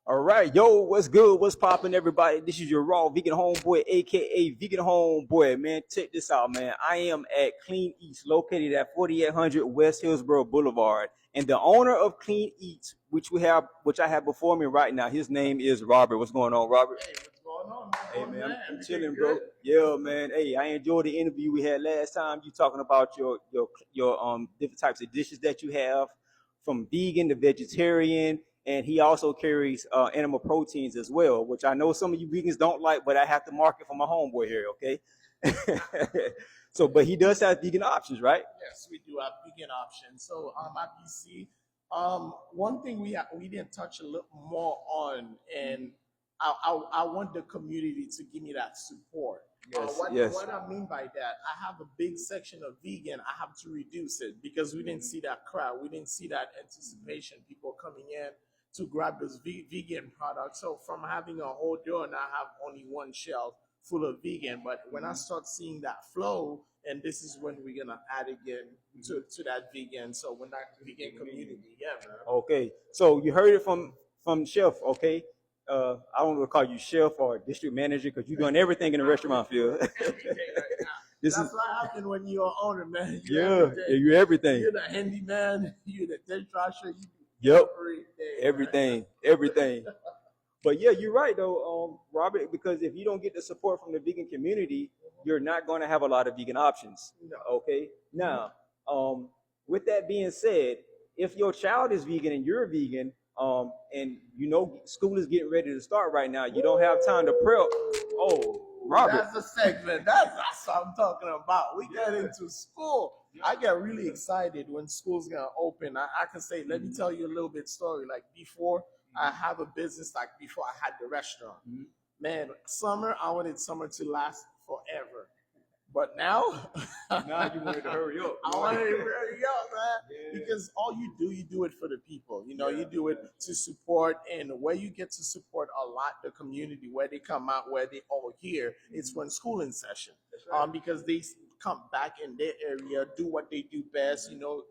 All right, yo, what's good? What's poppin', everybody? This is your raw vegan homeboy, aka Vegan Homeboy. Man, check this out, man. I am at Clean Eats, located at 4800 West Hillsborough Boulevard, and the owner of Clean Eats, which I have before me right now, his name is Robert. What's going on, Robert? Hey, what's going on, Hey, man? man, I'm Everything chilling, bro. good? Yeah, man. Hey, I enjoyed the interview we had last time. You talking about your different types of dishes that you have, from vegan to vegetarian, and he also carries animal proteins as well, which I know some of you vegans don't like, but I have to market for my homeboy here, okay? So, but he does have vegan options, right? Yes, we do have vegan options. So, at BC, one thing we didn't touch a little more on, and I want the community to give me that support. Yes, What yes. what I mean by that, I have a big section of vegan. I have to reduce it because we didn't see that crowd. We didn't see that anticipation. People coming in to grab those vegan products. So from having a whole door, now I have only one shelf full of vegan. But when I start seeing that flow, and this is when we're gonna add again to that vegan. So when that vegan community, yeah, man. Okay, so you heard it from Chef. Okay, I don't want to call you Chef or District Manager because you're doing everything in the restaurant field. Everything right now. This That's is what happens when you're an owner, man. yeah, you're everything. You're the handyman. You're the dishwasher. You do Yep, everything. everything. But yeah, you're right though, Robert. Because if you don't get the support from the vegan community, you're not going to have a lot of vegan options. No. Okay. Now, with that being said, if your child is vegan and you're vegan, and you know school is getting ready to start right now, you don't have time to prep. Oh, Robert. That's a segment. That's what I'm talking about. We get into school. I get really excited when school's gonna open. I can say, let me tell you a little bit story. Like before I have a business, like before I had the restaurant. Man, summer, I wanted summer to last forever. But now, Now you wanted to hurry up. I want to hurry up, man. Because all you do it for the people. You know, you do it to support, and where you get to support a lot the community, where they come out, where they all here, it's when school in session. Because they come back in their area, do what they do best. You know,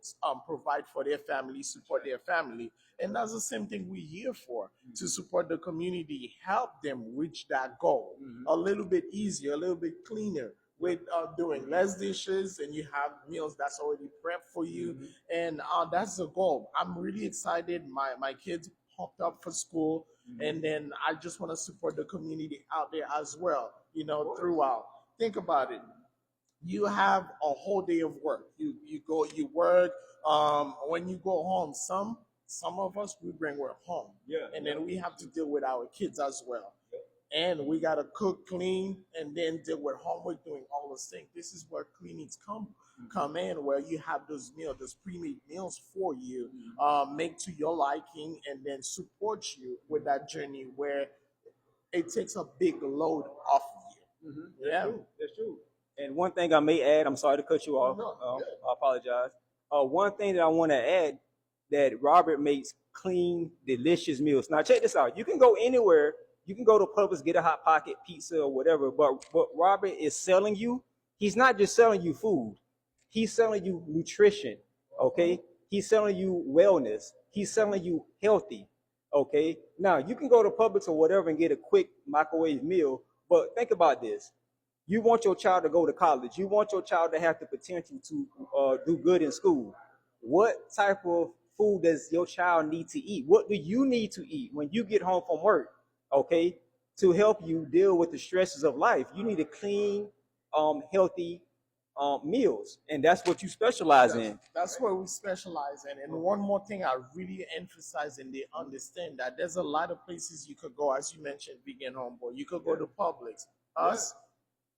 provide for their family, support their family, and that's the same thing we're here for, to support the community, help them reach that goal a little bit easier, a little bit cleaner, with doing less dishes, and you have meals that's already prepped for you, and that's the goal. I'm really excited. My kids popped up for school, and then I just want to support the community out there as well, you know, throughout. Think about it. You have a whole day of work. You go, you work. When you go home, some of us, we bring work home, Yeah. and then we have to deal with our kids as well, and we gotta cook, clean, and then deal with homework, doing all those things. This is where cleanings come in, where you have those meals, those pre-made meals for you, make to your liking, and then support you with that journey where it takes a big load off of you. Yeah. That's true. And one thing I may add, I'm sorry to cut you off. No, good. I apologize. One thing that I want to add, that Robert makes clean, delicious meals. Now check this out. You can go anywhere. You can go to Publix, get a hot pocket pizza or whatever. But what Robert is selling you, he's not just selling you food. He's selling you nutrition. Okay. He's selling you wellness. He's selling you healthy. Okay. Now you can go to Publix or whatever and get a quick microwave meal. But think about this. You want your child to go to college. You want your child to have the potential to do good in school. What type of food does your child need to eat? What do you need to eat when you get home from work? Okay, to help you deal with the stresses of life, you need a clean, healthy meals, and that's what you specialize in. That's where we specialize in. And one more thing I really emphasize, and they understand that there's a lot of places you could go, as you mentioned, vegan homeboy. You could go to Publix. Us,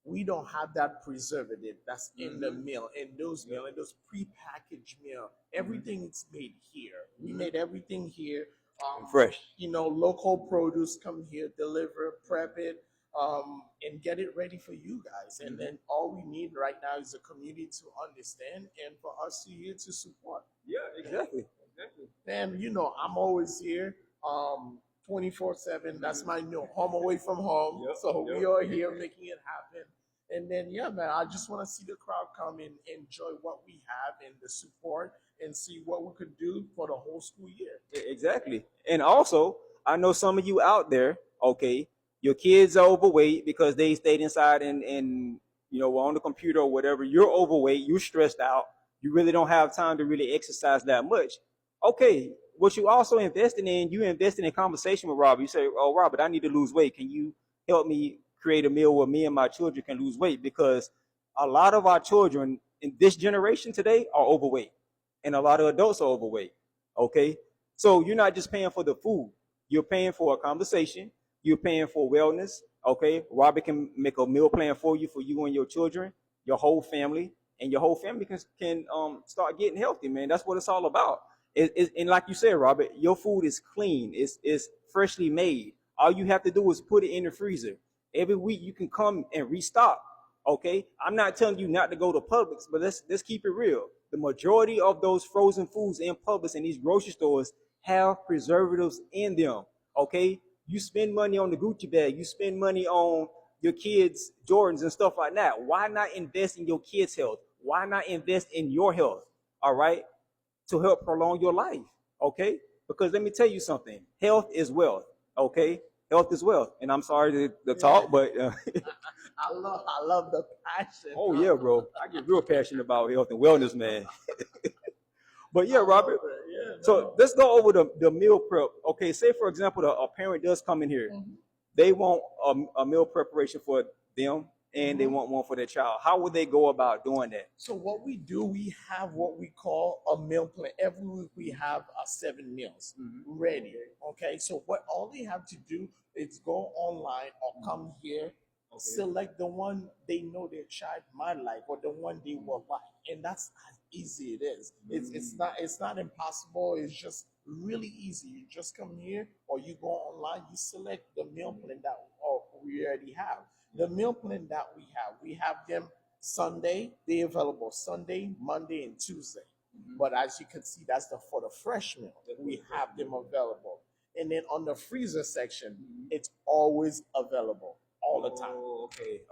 we don't have that preservative that's in the meal, in those meal, in those pre-packaged meal. Everything is made here. We made everything here. Fresh. You know, local produce come here, deliver, prep it, and get it ready for you guys. And then all we need right now is a community to understand, and for us to here to support. Yeah, exactly. And you know, I'm always here. 24/7. That's my new home away from home. Yep, So yep. we are here making it happen. And then yeah, man, I just want to see the crowd come and enjoy what we have and the support, and see what we could do for the whole school year. Exactly. And also, I know some of you out there, okay, your kids are overweight because they stayed inside and were on the computer or whatever. You're overweight, you're stressed out, you really don't have time to really exercise that much. Okay, what you also investing in, you investing in conversation with Robert. You say, oh, Robert, I need to lose weight. Can you help me create a meal where me and my children can lose weight? Because a lot of our children in this generation today are overweight, and a lot of adults are overweight. Okay, so you're not just paying for the food, you're paying for a conversation, you're paying for wellness. Okay, Robert can make a meal plan for you and your children, your whole family, and your whole family can start getting healthy, man. That's what it's all about. And like you said, Robert, your food is clean, it's freshly made. All you have to do is put it in the freezer. Every week you can come and restock. Okay, I'm not telling you not to go to Publix, but let's keep it real. The majority of those frozen foods in Publix and these grocery stores have preservatives in them. Okay, you spend money on the Gucci bag, you spend money on your kids' Jordans and stuff like that. Why not invest in your kids' health? Why not invest in your health? All right, to help prolong your life. Okay, because let me tell you something. Health is wealth. Okay, health is wealth. And I'm sorry to talk, but I love the passion. oh yeah, bro, I get real passionate about health and wellness, man. But yeah, Robert. Yeah, So let's go over the meal prep. Okay, say for example, a parent does come in here. They want a meal preparation for them and they want one for their child. How would they go about doing that? So what we do, we have what we call a meal plan. Every week we have 7 meals ready. Okay, so what all they have to do is go online or come here, select the one they know their child might like or the one they will like, and that's how easy it is. It's not impossible. It's just really easy. You just come here or you go online. You select the meal plan that we already have. The meal plan that we have them Sunday, they available Sunday, Monday, and Tuesday. But as you can see, that's for the fresh meal. We have them available. And then on the freezer section, it's always available all the time.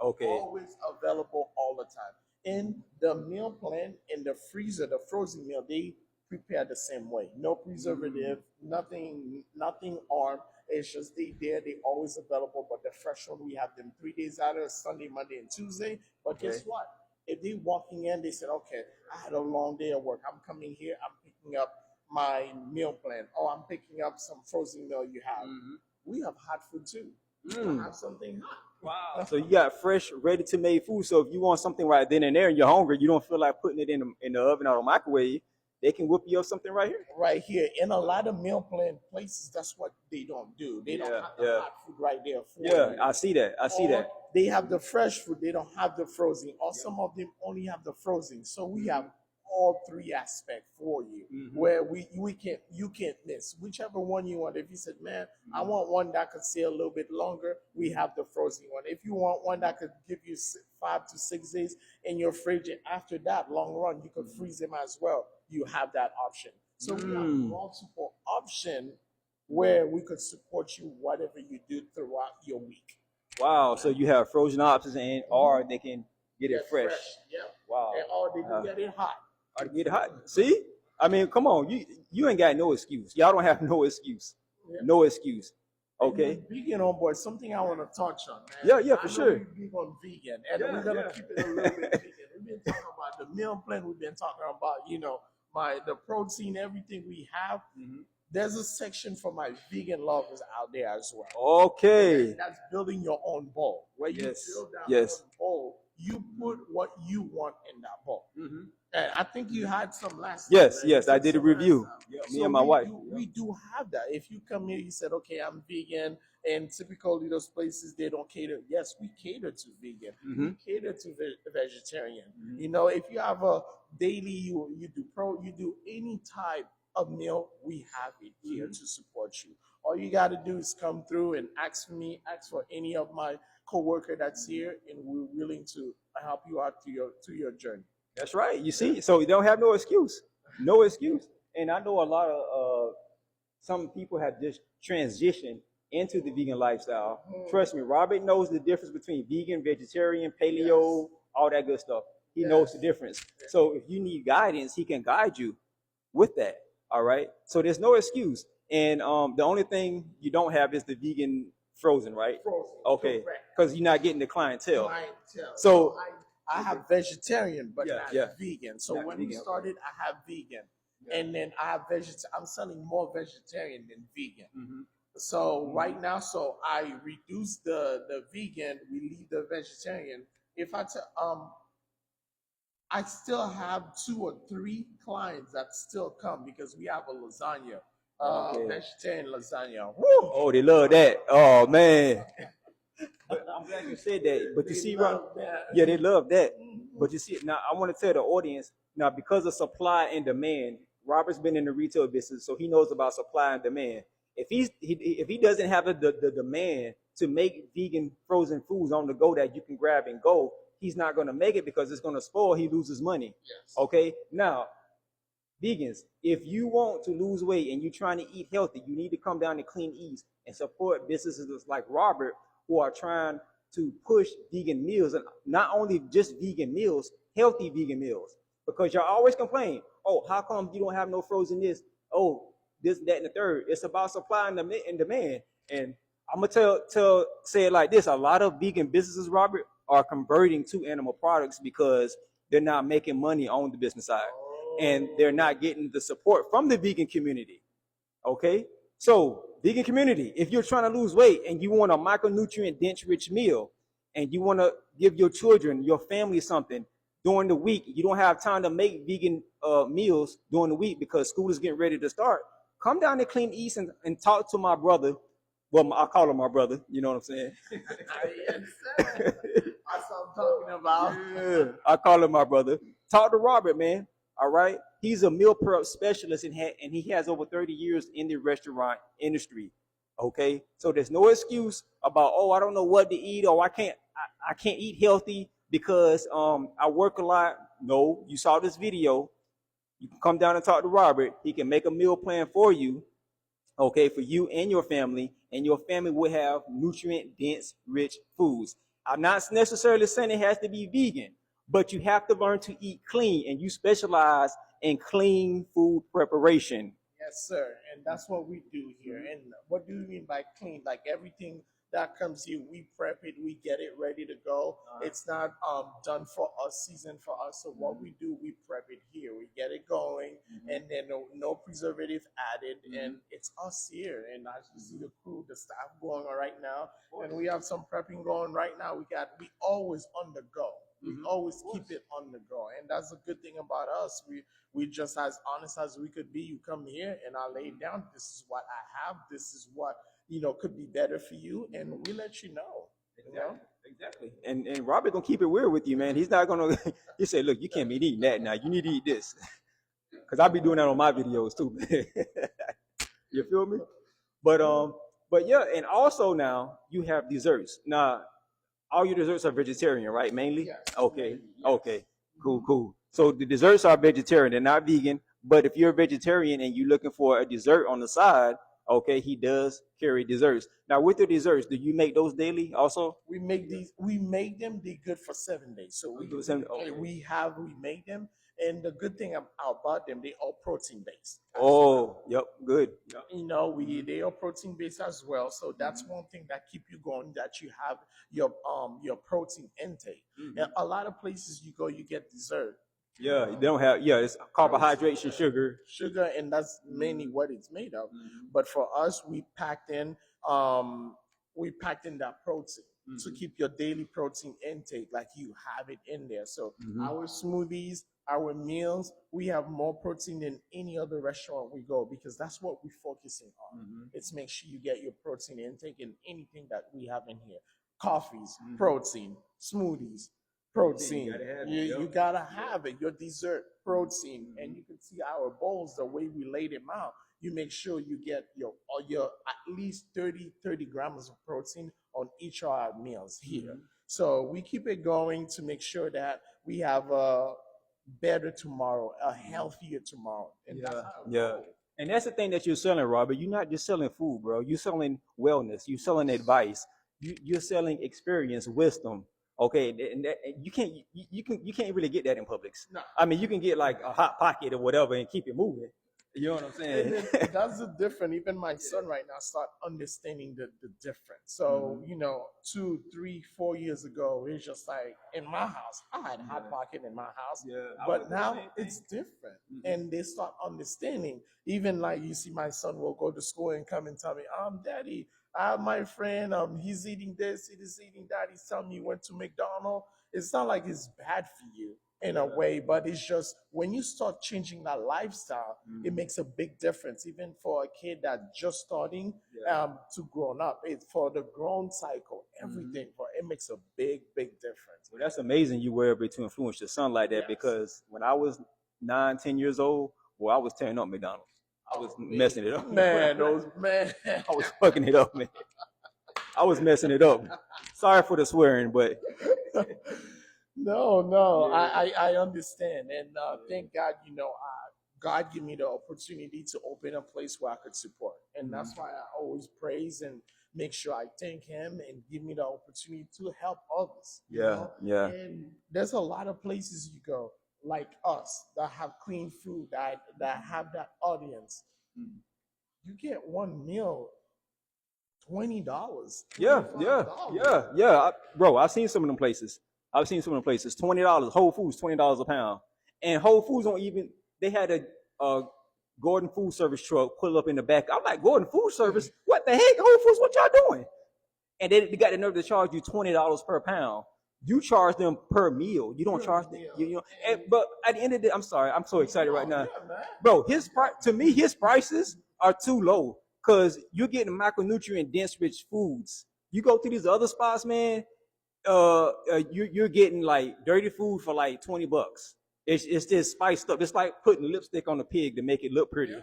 Okay. Always available all the time. In the meal plan, in the freezer, the frozen meal, they prepare the same way. No preservative, nothing armed. It's just they always available. But the fresh one, we have them 3 days out of Sunday, Monday, and Tuesday. But guess what? If they walking in, they said, okay, I had a long day of work. I'm coming here. I'm picking up my meal plan. Oh, I'm picking up some frozen meal you have. We have hot food too. We have something hot. Wow. So you got fresh, ready to make food. So if you want something right then and there and you're hungry, you don't feel like putting it in the oven or the microwave, they can whip you up something right here. Right here. In a lot of meal plan places, that's what they don't do. They don't have the hot food right there for you. I see that. They have the fresh food. They don't have the frozen. Or some of them only have the frozen. So we have all 3 aspects for you, where you can't miss whichever one you want. If you said, man, I want one that could stay a little bit longer, we have the frozen one. If you want one that could give you 5 to 6 days in your fridge, and after that long run, you could freeze them as well. You have that option. So we have multiple options where we could support you whatever you do throughout your week. Wow. So you have frozen options or they can get it fresh. Yeah. Wow. Or they can get it hot. Or get it hot. See? I mean, come on. You ain't got no excuse. Y'all don't have no excuse. No excuse. Okay. Vegan on board, something I want to touch on, man. Yeah, for sure. We're big on vegan, and we're gonna keep it a little bit vegan. We've been talking about the meal plan. We've been talking about the protein, everything we have. There's a section for my vegan lovers out there as well. Okay. That's building your own bowl. Where you build that own bowl, you put what you want in that bowl. And I think you had some last time. Yes, I did a review. Me and my wife. We do have that. If you come here, you said, okay, I'm vegan, and typically those places, they don't cater. Yes, we cater to vegan. We cater to vegetarian. If you have a daily, you do any type of meal, we have it here to support you. All you got to do is come through and ask for me, ask for any of my coworker that's here, and we're willing to help you out through your journey. That's right. You see, so you don't have no excuse. No excuse. And I know a lot of some people have just transitioned into the vegan lifestyle. Trust me, Robert knows the difference between vegan, vegetarian, paleo, all that good stuff. He knows the difference. So if you need guidance, he can guide you with that. All right. So there's no excuse. And the only thing you don't have is the vegan frozen, right? Frozen. Okay, Correct. because you're not getting the clientele. Clientele. So I have vegetarian, but Yeah, not yeah. vegan. So Not when we vegan, okay. started, I have vegan, and then I have I'm selling more vegetarian than vegan. So right now, so I reduce the vegan, we leave the vegetarian. If I I still have 2 or 3 clients that still come because we have a lasagna, Okay. vegetarian lasagna. Woo! Oh, they love that. Oh man. But I'm glad you said that. But you They see, love Ron, that. yeah, they love that. Mhm. But you see, now I want to tell the audience now because of supply and demand. Robert's been in the retail business, so he knows about supply and demand. If he doesn't have the demand to make vegan frozen foods on the go that you can grab and go, he's not going to make it because it's going to spoil. He loses money. Yes. Okay. Now, vegans, if you want to lose weight and you're trying to eat healthy, you need to come down to Clean Eats and support businesses like Robert who are trying to push vegan meals, and not only just vegan meals, healthy vegan meals. Because y'all always complain, oh, how come you don't have no frozen this? Oh, this, that, and the third. It's about supply and demand. And I'm gonna say it like this: a lot of vegan businesses, Robert, are converting to animal products because they're not making money on the business side, and they're not getting the support from the vegan community. Okay, so vegan community, if you're trying to lose weight and you want a micronutrient dense rich meal, and you want to give your children, your family something during the week, you don't have time to make vegan meals during the week because school is getting ready to start. Come down to Clean East and talk to my brother. Well, I call him my brother. You know what I'm saying? Yes, sir. That's what I'm talking about. Yeah, I call him my brother. Talk to Robert, man. All right, he's a meal prep specialist and he has over 30 years in the restaurant industry. Okay, so there's no excuse about, oh, I don't know what to eat, or I can't eat healthy because I work a lot. No, you saw this video. You can come down and talk to Robert. He can make a meal plan for you, okay, for you and your family will have nutrient dense, rich foods. I'm not necessarily saying it has to be vegan, but you have to learn to eat clean, and you specialize in clean food preparation. Yes, sir. And that's what we do here. And what do you mean by clean? Like everything that comes here, we prep it, we get it ready to go. It's not done for us, seasoned for us. So what we do, we prep it here. We get it going, and then no preservative added, and it's us here. And as you see the crew, the staff going on right now, and we have some prepping going right now. We always on the go. We always keep it on the go, and that's a good thing about us. We just as honest as we could be. You come here and I lay down. This is what I have. This is what could be better for you, and we let you know. You know? Exactly. And Robert gonna keep it weird with you, man. He's not gonna. He said, "Look, you can't be eating that now. You need to eat this." Because I be doing that on my videos too. You feel me? But yeah, and also now you have desserts. Now, all your desserts are vegetarian, right? Mainly. Yes. Okay. Yes. Okay. Cool. So the desserts are vegetarian. They're not vegan. But if you're a vegetarian and you're looking for a dessert on the side, okay, he does carry desserts. Now, with the desserts, do you make those daily also? We make these. We make them. They're good for 7 days. So we Do the same- okay. we make them, and the good thing about them, they all protein based. Oh, yep, good. Yep. They are protein based as well. So that's one thing that keep you going. That you have your protein intake. And a lot of places you go, you get dessert. Yeah, they don't have. Yeah, it's carbohydrates and sugar. And that's mainly what it's made of. But for us, we packed in that protein to keep your daily protein intake, like you have it in there. So our smoothies, our meals, we have more protein than any other restaurant we go, because that's what we're focusing on. It's make sure you get your protein intake in anything that we have in here. Coffees, protein, smoothies, protein. You gotta have it. Your dessert, protein, and you can see our bowls, the way we laid them out. You make sure you get your at least 30 grams of protein on each of our meals here. So we keep it going to make sure that we have a better tomorrow, a healthier tomorrow. And that's how it goes. And that's the thing that you're selling, Robert. You're not just selling food, bro. You're selling wellness. You're selling advice. You're selling experience, wisdom. Okay, and you can't really get that in Publix. No. I mean, you can get like a hot pocket or whatever and keep it moving. You know what I'm And saying? then that's the difference. Even my son right now start understanding the difference. So, Mhm. you know, 2, 3, 4 years ago, it's just like in my house, I had Hot Yeah. Pocket in my house, Yeah, I went but through the now same it's thing. different. Mhm. And they start understanding. Even like you see, my son will go to school and come and tell me, Daddy, I have my friend, he's eating this, he's eating that. He's telling me he went to McDonald's. It's not like it's bad for you in a way, but it's just when you start changing that lifestyle, it Mhm. makes a big difference, even for a kid that just starting Yeah. to grown up. It for the grown cycle, Mhm. everything for it makes a big difference. Well, that's amazing you were able to influence your son like that Yes. because when I was 9, 10 years old, well, I was tearing up McDonald's. I was messing it up. Man, those man. I was fucking it up, man. I was messing it up. Sorry for the swearing, but No, yeah. I understand, and thank God, you know, God give me the opportunity to open a place where I could support, and Mhm. that's why I always praise and make sure I thank Him and give me the opportunity to help others. You Yeah, know, yeah. and there's a lot of places you go like us that have clean food that have that audience. Mhm. You get one meal $20, Yeah, yeah, $25. yeah, yeah. Bro, I've seen some of them places. I've seen some of them places. $20. Whole Foods, $20 a pound. And Whole Foods don't even. They had a Gordon Food Service truck pull up in the back. I'm like, Gordon Food Service? What the heck, Whole Foods? What y'all doing? And they got the nerve to charge you $20 per pound. You charge them per meal. You don't Per charge them. meal. You know. But at the end of the day, I'm sorry. I'm so excited right No, now, yeah, man. bro. His price to me, his prices are too low because you're getting micronutrient dense rich foods. You go to these other spots, man. You're getting like dirty food for like $20. It's just spiced up. It's like putting lipstick on a pig to make it look pretty,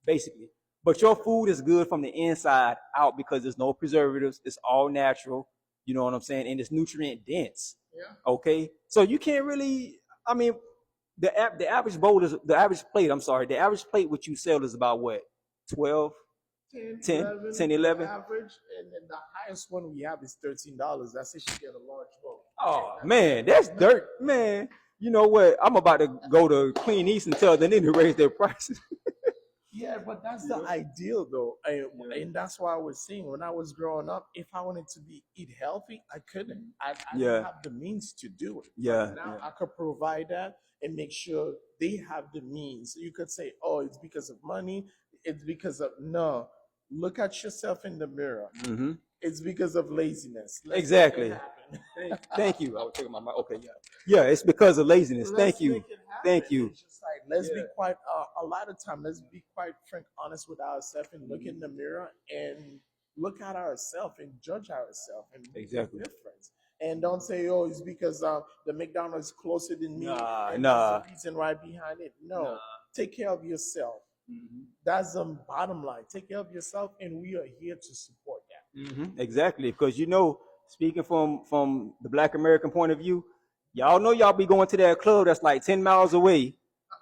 basically. But your food is good from the inside out because there's no preservatives. It's all natural. You know what I'm saying? And it's nutrient dense. Yeah. Okay, so you can't really. I mean, the average bowl is the average plate. I'm sorry, the average plate what you sell is about what 12, 10, 10, 11, 10, 11. average, and then the highest one we have is $13. That's if you get a large bowl. Oh man, that's dirt, man. You know what? I'm about to go to Clean East and tell them to raise their prices. Yeah, but that's the ideal though, and that's why I was saying when I was growing up, if I wanted to eat healthy, I couldn't. I Yeah. didn't have the means to do it. Yeah, But now yeah. I could provide that and make sure they have the means. You could say, "Oh, it's because of money. It's because of no." Look at yourself in the mirror. Mm-hmm. It's because of laziness. Let's Exactly. make it happen. Thank you. I was taking my mic. Okay, yeah. Yeah, it's because of laziness. Let's Thank you. make it happen. Thank you. It's just like let's be Yeah. quite a lot of time. Let's be quite frank, honest with ourselves, and look in the mirror and look at ourselves and judge ourselves and make Exactly. a difference. And don't say, "Oh, it's because the McDonald's is closer than me." Nah, and nah. That's the reason right behind it. No, Nah. take care of yourself. Mm-hmm. That's the bottom line. Take care of yourself, and we are here to support that. Mm-hmm. Exactly, because you know, speaking from the Black American point of view, y'all know y'all be going to that club that's like 10 miles away.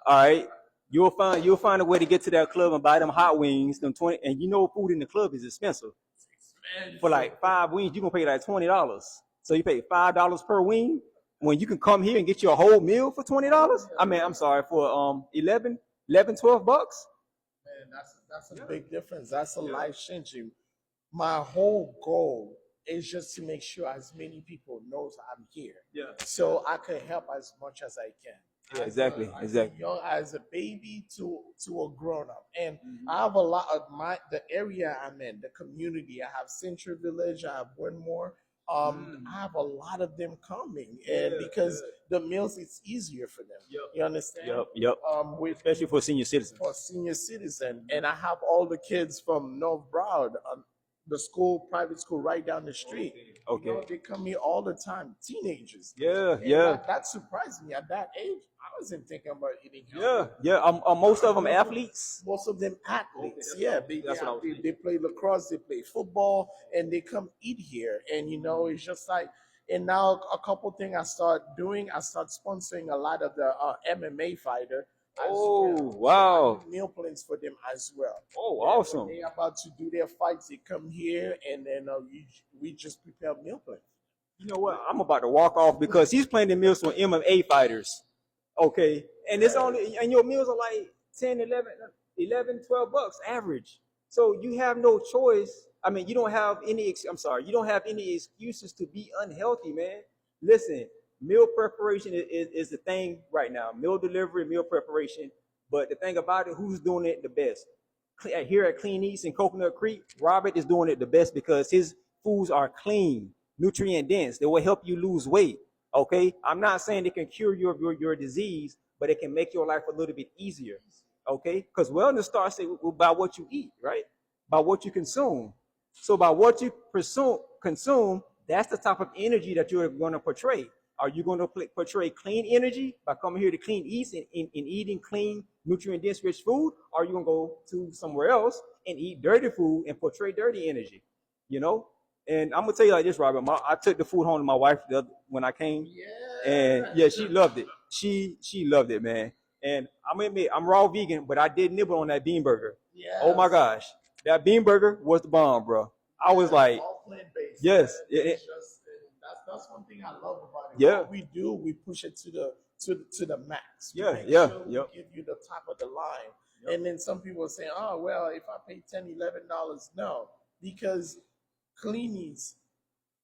All right, you'll find a way to get to that club and buy them hot wings, them 20, and you know food in the club is expensive. For like 5 wings, you gonna pay like $20. So you pay $5 per wing when you can come here and get you a whole meal for $20. I mean, I'm sorry, for 11, 12 bucks. Man, that's a big difference. That's a life changing. My whole goal is just to make sure as many people knows I'm here, Yeah. so I can help as much as I can. Yeah, exactly, exactly. As a baby to a grown up, and Mhm. I have a lot of the area I'm in, the community. I have Central Village. I have Winmore. I have a lot of them coming, and Yeah, because good. the meals, it's easier for them. Yep. You understand? Yep. With Especially for senior citizens. for senior citizen, and I have all the kids from North Broward, the school, private school right down the street. Okay. You know, they come here all the time, teenagers. Yeah, And yeah. That surprised me at that age. I wasn't thinking about eating Yeah, healthy. yeah. Most of them athletes. Most of them athletes, Okay, yeah, that's what I was thinking. they play lacrosse, they play football, and they come eat here. And you know, it's just like, and now a couple things I start doing, I start sponsoring a lot of the MMA fighter. As Oh, well. wow. So I do meal plans for them as well. Oh, And awesome. when they about to do their fights, they come here, and then we just prepare meal plans. You know what? I'm about to walk off because he's playing the meals for MMA fighters. Okay. And it's only, and your meals are like 10, 11, 11, 12 bucks average. So you have no choice. I mean, you don't have any. I'm sorry, you don't have any excuses to be unhealthy, man. Listen, meal preparation is the thing right now. Meal delivery, meal preparation. But the thing about it, who's doing it the best? Here at Clean Eats in Coconut Creek, Robert is doing it the best because his foods are clean, nutrient dense. They will help you lose weight. Okay, I'm not saying it can cure your disease, but it can make your life a little bit easier. Okay, because wellness starts by what you eat, right? By what you consume. So by what you consume, that's the type of energy that you're going to portray. Are you going to portray clean energy by coming here to Clean Eats and eating clean, nutrient-dense, rich food? Or are you going to go to somewhere else and eat dirty food and portray dirty energy? You know? And I'm going to tell you like this, Robert. I took the food home to my wife when I came. Yeah. And yeah, she loved it. She loved it, man. And I'm going to admit, I'm raw vegan, but I did nibble on that bean burger. Yes. Oh, my gosh. That bean burger was the bomb, bro. I was like, all plant-based. yes. That's one thing I love about it. Yeah. What we do, we push it to the max. We Yeah, make yeah, sure we yep. give you the top of the line. Yep. And then some people say, oh, well, if I pay $10, $11, no. Because Clean Eats,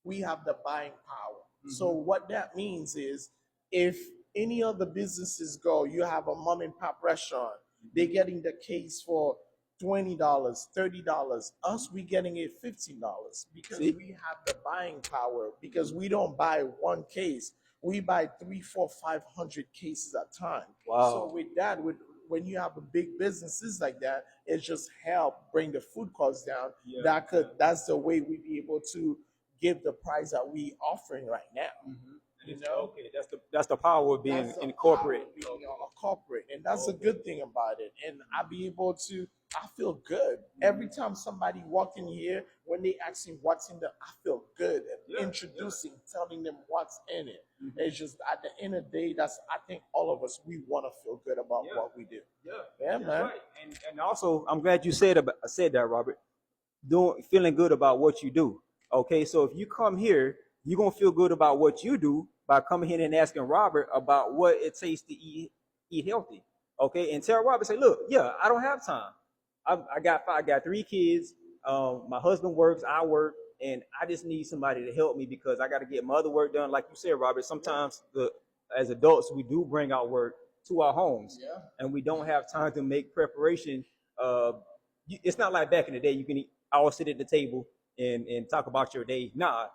we have the buying power. Mm-hmm. So what that means is if any of the businesses go, you have a mom and pop restaurant, they're getting the case for $20, $30. Us, we getting it $15 because we have the buying power. Because we don't buy one case, we buy 300, 400, 500 cases at a time. Wow. So with that, when you have a big businesses like that, it just help bring the food costs down. Yeah. That's the way we be able to give the price that we offering right now. Mm-hmm. You know, okay, that's the power of being in corporate. A corporate, and that's a good thing about it. And I be able to, I feel good every time somebody walk in here. When they ask me what's in there, I feel good at introducing, telling them what's in it. Mm-hmm. It's just at the end of the day, I think all of us, we want to feel good about what we do. Yeah, man. Right. And also, I'm glad you said that, Robert. Feeling good about what you do. Okay, so if you come here, you're gonna feel good about what you do by coming here and asking Robert about what it takes to eat healthy. Okay, and tell Robert, say, look, I don't have time. I got 3 kids. My husband works, I work, and I just need somebody to help me because I got to get my other work done. Like you said, Robert, sometimes as adults, we do bring our work to our homes, and we don't have time to make preparation. It's not like back in the day, you can all sit at the table and talk about your day. Nah,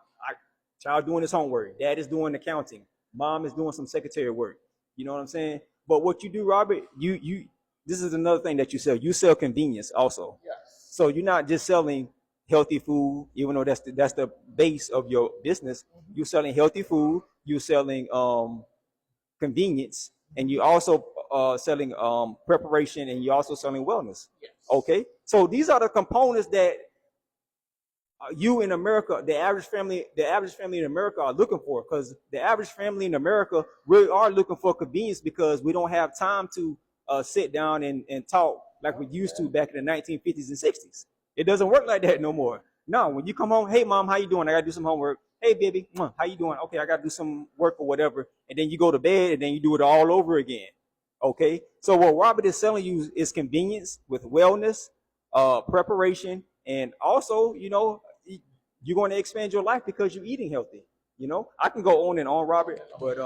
child doing his homework, dad is doing accounting, mom is doing some secretary work. You know what I'm saying? But what you do, Robert, you this is another thing that you sell. You sell convenience also. Yes. So you're not just selling healthy food, even though that's the base of your business. Mm-hmm. You're selling healthy food. You're selling convenience, and you also selling preparation, and you're also selling wellness. Yes. Okay. So these are the components that you in America, the average family in America are looking for, because the average family in America really are looking for convenience because we don't have time to sit down and talk like we used to back in the 1950s and 60s. It doesn't work like that no more. No, when you come home, hey mom, how you doing? I gotta do some homework. Hey baby, how you doing? Okay, I gotta do some work or whatever. And then you go to bed and then you do it all over again. Okay, so what Robert is selling you is convenience with wellness, preparation, and also, you're going to expand your life because you're eating healthy. I can go on and on, Robert, but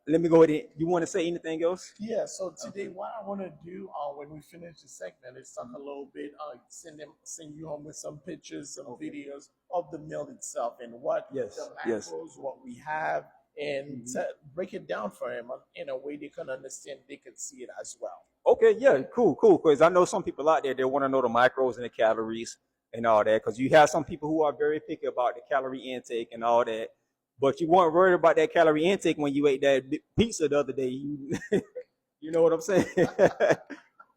let me go ahead. You want to say anything else? Yeah. So today, what I want to do when we finish the segment is talk a little bit. Send you home with some pictures, some videos of the meal itself and what the macros, what we have, and break it down for them in a way they can understand. They can see it as well. Okay. Yeah. Cool. Because I know some people out there, they want to know the macros and the calories and all that, because you have some people who are very picky about the calorie intake and all that, but you weren't worried about that calorie intake when you ate that pizza the other day. You know what I'm saying?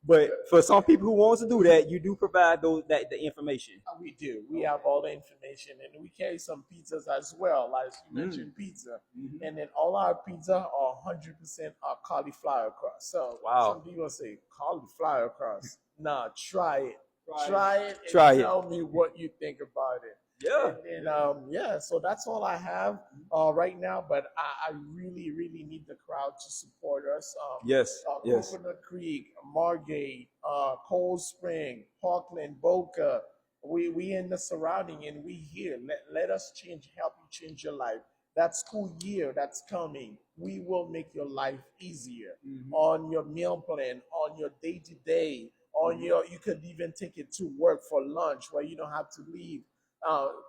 But for some people who wants to do that, you do provide the information. We do. We have all the information, and we carry some pizzas as well, like you mentioned pizza. Mm-hmm. And then all our pizza are 100% cauliflower crust. So some people say cauliflower crust. Nah, try it. Try it and tell me what you think about it. Yeah. And yeah, so that's all I have right now. But I really need the crowd to support us. Yes. Yes. Coconut Creek, Margate, Cold Spring, Parkland, Boca. We in the surrounding, and we here. Let us help you change your life. That school year that's coming, we will make your life easier on your meal plan, on your day to day, on your. You could even take it to work for lunch, where you don't have to leave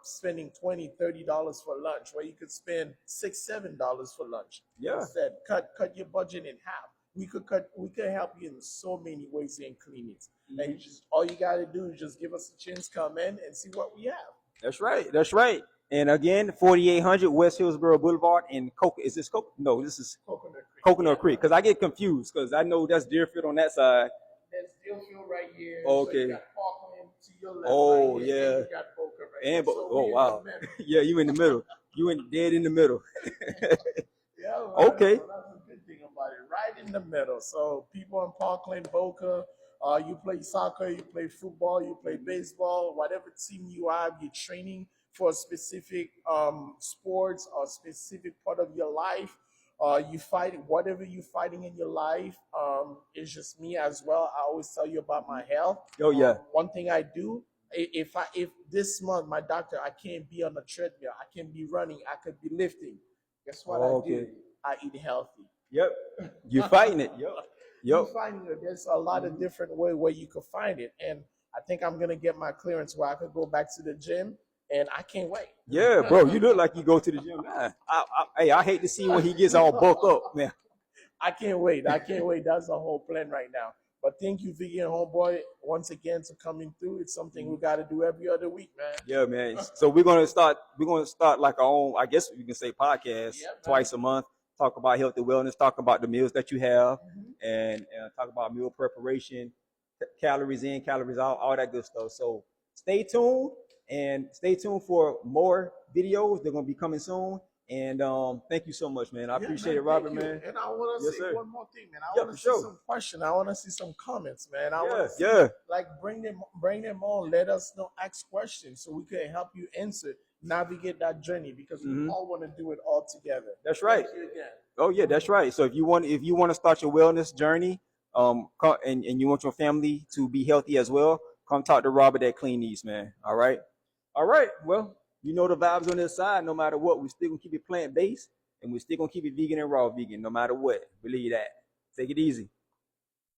spending $20, $30 for lunch, where you could spend $6, $7 for lunch. Yeah. Instead, cut your budget in half. We could help you in so many ways in clinics. And you just all you gotta do is just give us a chance, come in and see what we have. That's right. That's right. And again, 4800 West Hillsborough Boulevard in Is this No, this is Coconut Creek. Coconut Creek. Because I get confused because I know that's Deerfield on that side. There's Deerfield right here. Okay. So you got Parkland to your left. Oh, right here, yeah. And you got Boca right And here. Bo- So oh, we in wow. the middle. Yeah, you in the middle. You in dead in the middle. Yeah, right. Okay. So that's a good thing about it. Right in the middle. So people in Parkland, Boca, you play soccer, you play football, you play baseball, whatever team you have, you're training for a specific sports or specific part of your life. You fight whatever you're fighting in your life. It's just me as well. I always tell you about my health. Oh, yeah. One thing I do, if this month my doctor, I can't be on a treadmill, I can't be running, I could be lifting. Guess what I do? I eat healthy. Yep. You fighting it. Yep. You find it. There's a lot of different way where you could find it, and I think I'm gonna get my clearance where I could go back to the gym, and I can't wait. Yeah, bro. You look like you go to the gym. I hate to see when he gets all bulked up, man. I can't wait. I can't wait. That's the whole plan right now. But thank you, Vegan Homeboy, once again for coming through. It's something we got to do every other week, man. Yeah, man. So we're gonna start like our own, I guess you can say, podcast twice a month. Talk about health and wellness. Talk about the meals that you have, and talk about meal preparation, calories in, calories out, all that good stuff. So stay tuned and stay tuned for more videos. They're gonna be coming soon. And thank you so much, man. I appreciate it, Robert, man. And I want to say one more thing, man. I want to see some questions. I want to see some comments, man. I want to see, like, bring them on. Let us know, ask questions so we can help you answer, navigate that journey, because we all want to do it all together. That's right. Thank you again. Oh yeah, that's right. So if you want to start your wellness journey, and you want your family to be healthy as well, come talk to Robert at Clean Eats, man. All right. Well, you know the vibes on this side. No matter what, we still gonna keep it plant based, and we still gonna keep it vegan and raw vegan, no matter what. Believe that. Take it easy.